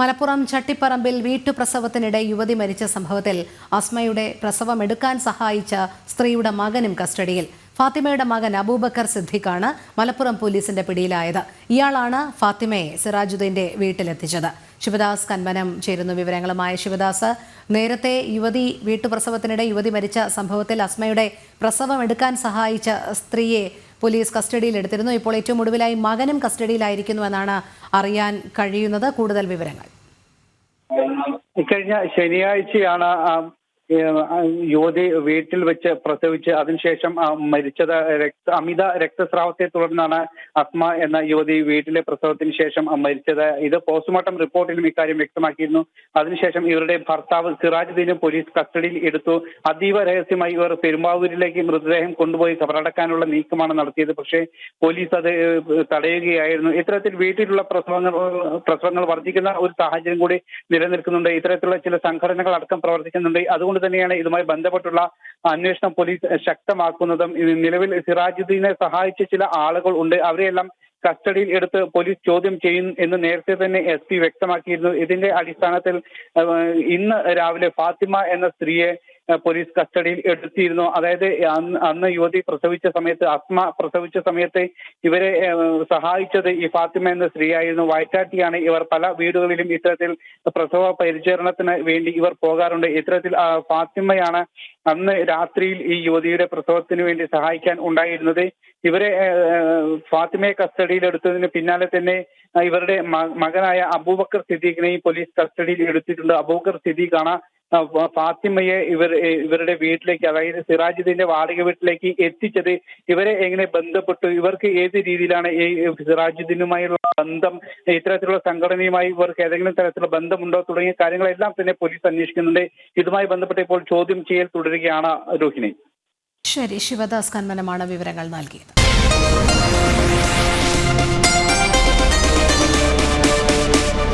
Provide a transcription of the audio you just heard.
മലപ്പുറം ചട്ടിപ്പറമ്പിൽ വീട്ടുപ്രസവത്തിനിടെ യുവതി മരിച്ച സംഭവത്തിൽ അസ്മയുടെ പ്രസവമെടുക്കാൻ സഹായിച്ച സ്ത്രീയുടെ മകനും കസ്റ്റഡിയിൽ. ഫാത്തിമയുടെ മകൻ അബൂബക്കർ സിദ്ദിഖാണ് മലപ്പുറം പോലീസിന്റെ പിടിയിലായത്. ഇയാളാണ് ഫാത്തിമയെ സിറാജുദ്ദീന്റെ വീട്ടിലെത്തിച്ചത്. ശിവദാസ് കന്മനം ചേരുന്നു വിവരങ്ങളുമായി. ശിവദാസ്, നേരത്തെ വീട്ടുപ്രസവത്തിനിടെ യുവതി മരിച്ച സംഭവത്തിൽ അസ്മയുടെ പ്രസവം എടുക്കാൻ സഹായിച്ച സ്ത്രീയെ പോലീസ് കസ്റ്റഡിയിലെടുത്തിരുന്നു. ഇപ്പോൾ ഏറ്റവും ഒടുവിലായി മകനും കസ്റ്റഡിയിലായിരിക്കുന്നുവെന്നാണ് അറിയാൻ കഴിയുന്നത്. കൂടുതൽ വിവരങ്ങൾ. ഇക്കഴിഞ്ഞ ശനിയാഴ്ചയാണ് യുവതി വീട്ടിൽ വെച്ച് പ്രസവിച്ച് അതിനുശേഷം മരിച്ചത്. അമിത രക്തസ്രാവത്തെ തുടർന്നാണ് അസ്മ എന്ന യുവതി വീട്ടിലെ പ്രസവത്തിന് ശേഷം മരിച്ചത്. ഇത് പോസ്റ്റ്മോർട്ടം റിപ്പോർട്ടിലും ഇക്കാര്യം വ്യക്തമാക്കിയിരുന്നു. അതിനുശേഷം ഇവരുടെ ഭർത്താവ് സിറാജുദ്ദീനും പോലീസ് കസ്റ്റഡിയിൽ എടുത്തു. അതീവ രഹസ്യമായി ഇവർ പെരുമ്പാവൂരിലേക്ക് മൃതദേഹം കൊണ്ടുപോയി കബറടക്കാനുള്ള നീക്കമാണ് നടത്തിയത്. പക്ഷേ പോലീസ് അത് തടയുകയായിരുന്നു. ഇത്തരത്തിൽ വീട്ടിലുള്ള പ്രസവങ്ങൾ വർദ്ധിക്കുന്ന ഒരു സാഹചര്യം കൂടി നിലനിൽക്കുന്നുണ്ട്. ഇത്തരത്തിലുള്ള ചില സംഘടനകൾ അടക്കം പ്രവർത്തിക്കുന്നുണ്ട്. അതുകൊണ്ട് തന്നെയാണ് ഇതുമായി ബന്ധപ്പെട്ടുള്ള അന്വേഷണം പോലീസ് ശക്തമാക്കുന്നതും. നിലവിൽ സിറാജുദ്ദീനെ സഹായിച്ച ചില ആളുകൾ ഉണ്ട്. അവരെയെല്ലാം കസ്റ്റഡിയിൽ എടുത്ത് പോലീസ് ചോദ്യം ചെയ്യും എന്ന് നേരത്തെ തന്നെ SP വ്യക്തമാക്കിയിരുന്നു. ഇതിന്റെ അടിസ്ഥാനത്തിൽ ഇന്ന് രാവിലെ ഫാത്തിമ എന്ന സ്ത്രീയെ പോലീസ് കസ്റ്റഡിയിൽ എടുത്തിരുന്നു. അതായത് അന്ന് യുവതി പ്രസവിച്ച സമയത്ത്, അസ്മ പ്രസവിച്ച സമയത്ത് ഇവരെ സഹായിച്ചത് ഈ ഫാത്തിമ എന്ന സ്ത്രീയായിരുന്നു. വയറ്റാട്ടിയാണ് ഇവർ. പല വീടുകളിലും ഇത്തരത്തിൽ പ്രസവ പരിചരണത്തിന് വേണ്ടി ഇവർ പോകാറുണ്ട്. ഇത്തരത്തിൽ ഫാത്തിമയാണ് അന്ന് രാത്രിയിൽ ഈ യുവതിയുടെ പ്രസവത്തിന് വേണ്ടി സഹായിക്കാൻ ഉണ്ടായിരുന്നത്. ഇവരെ ഫാത്തിമയെ കസ്റ്റഡിയിൽ എടുത്തതിന് പിന്നാലെ തന്നെ ഇവരുടെ മകനായ അബൂബക്കർ സിദ്ദീഖിനെയും പോലീസ് കസ്റ്റഡിയിൽ എടുത്തിട്ടുണ്ട്. അബൂബക്കർ സിദ്ദീഖാണ് ഫാത്തിമയെ ഇവരുടെ വീട്ടിലേക്ക്, അതായത് സിറാജുദ്ദീന്റെ വാടക വീട്ടിലേക്ക് എത്തിച്ചത്. ഇവരെ എങ്ങനെ ബന്ധപ്പെട്ടു, ഇവർക്ക് ഏത് രീതിയിലാണ് ഈ സിറാജുദ്ദീനുമായുള്ള ബന്ധം, ഇത്തരത്തിലുള്ള സംഘടനയുമായി ഇവർക്ക് ഏതെങ്കിലും തരത്തിലുള്ള ബന്ധമുണ്ടോ തുടങ്ങിയ കാര്യങ്ങളെല്ലാം തന്നെ പോലീസ് അന്വേഷിക്കുന്നുണ്ട്. ഇതുമായി ബന്ധപ്പെട്ട് ഇപ്പോൾ ചോദ്യം ചെയ്യൽ തുടരുകയാണ് രോഹിണി. ശരി, ശിവദാസ് കന്മനമാണ് വിവരങ്ങൾ നൽകിയത്.